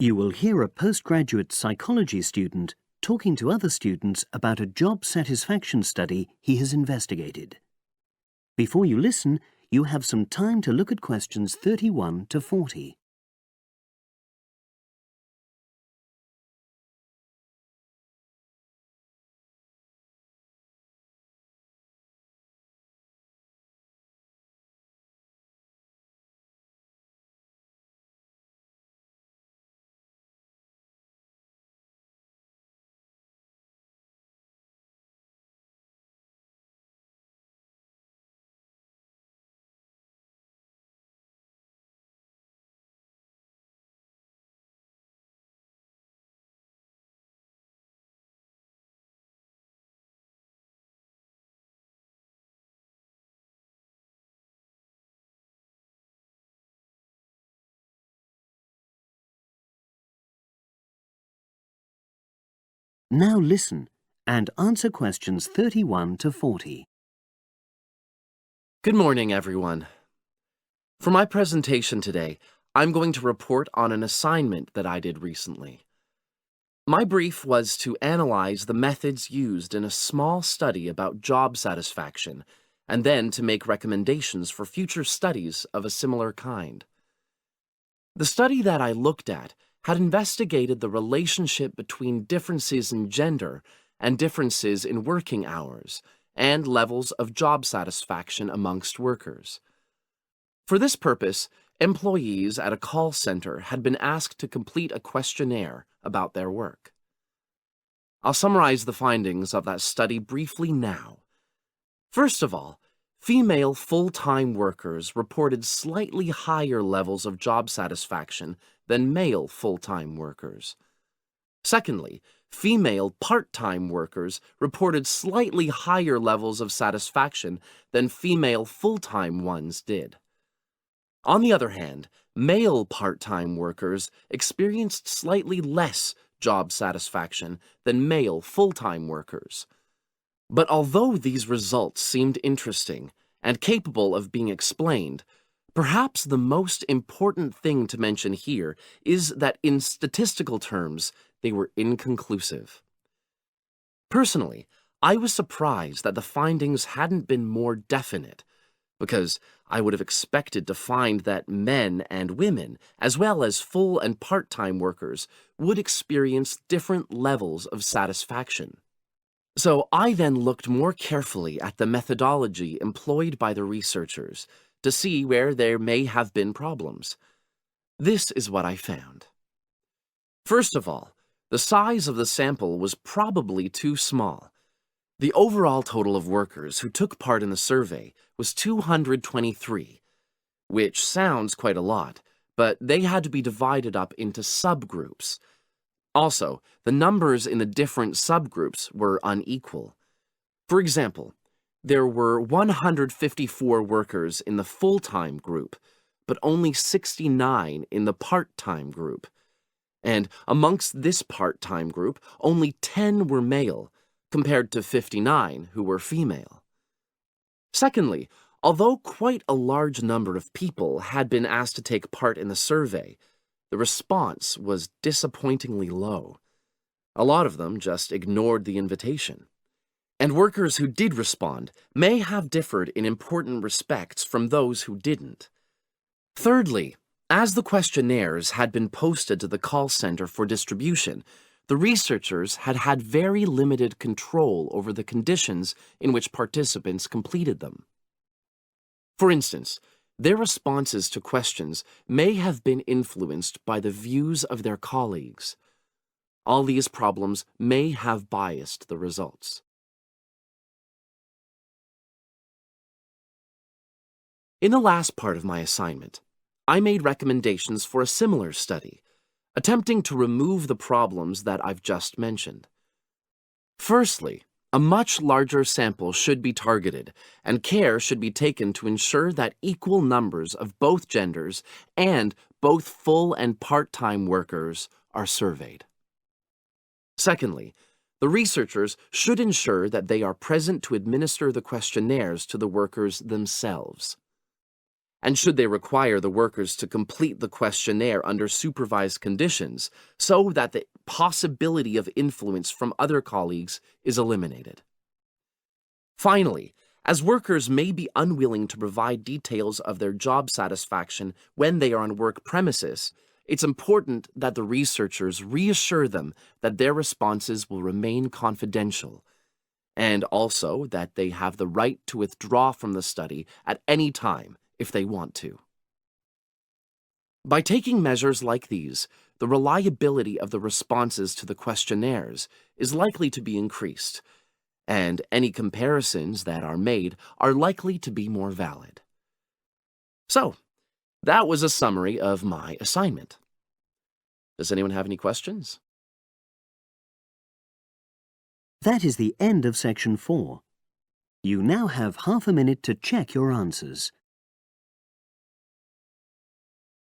You will hear a postgraduate psychology student talking to other students about a job satisfaction study he has investigated. Before you listen, you have some time to look at questions 31 to 40. Now listen and answer questions 31 to 40. Good morning, everyone. For my presentation today, I'm going to report on an assignment that I did recently. My brief was to analyze the methods used in a small study about job satisfaction, and then to make recommendations for future studies of a similar kind. The study that I looked at had investigated the relationship between differences in gender and differences in working hours and levels of job satisfaction amongst workers. For this purpose, employees at a call center had been asked to complete a questionnaire about their work. I'll summarize the findings of that study briefly now. First of all, female full-time workers reported slightly higher levels of job satisfaction than male full-time workers. Secondly, female part-time workers reported slightly higher levels of satisfaction than female full-time ones did. On the other hand, male part-time workers experienced slightly less job satisfaction than male full-time workers. But although these results seemed interesting and capable of being explained, perhaps the most important thing to mention here is that in statistical terms, they were inconclusive. Personally, I was surprised that the findings hadn't been more definite, because I would have expected to find that men and women, as well as full and part-time workers, would experience different levels of satisfaction. So I then looked more carefully at the methodology employed by the researchers to see where there may have been problems. This is what I found. First of all, the size of the sample was probably too small. The overall total of workers who took part in the survey was 223, which sounds quite a lot, but they had to be divided up into subgroups. Also, the numbers in the different subgroups were unequal. For example, there were 154 workers in the full-time group, but only 69 in the part-time group. And amongst this part-time group, only 10 were male, compared to 59 who were female. Secondly, although quite a large number of people had been asked to take part in the survey, the response was disappointingly low. A lot of them just ignored the invitation. And workers who did respond may have differed in important respects from those who didn't. Thirdly, as the questionnaires had been posted to the call center for distribution, the researchers had had very limited control over the conditions in which participants completed them. For instance, their responses to questions may have been influenced by the views of their colleagues. All these problems may have biased the results. In the last part of my assignment, I made recommendations for a similar study, attempting to remove the problems that I've just mentioned. Firstly, a much larger sample should be targeted, and care should be taken to ensure that equal numbers of both genders and both full and part-time workers are surveyed. Secondly, the researchers should ensure that they are present to administer the questionnaires to the workers themselves. And should they require the workers to complete the questionnaire under supervised conditions so that the possibility of influence from other colleagues is eliminated. Finally, as workers may be unwilling to provide details of their job satisfaction when they are on work premises, it's important that the researchers reassure them that their responses will remain confidential, and also that they have the right to withdraw from the study at any time if they want to. By taking measures like these, the reliability of the responses to the questionnaires is likely to be increased, and any comparisons that are made are likely to be more valid. So, that was a summary of my assignment. Does anyone have any questions? That is the end of section 4. You now have half a minute to check your answers.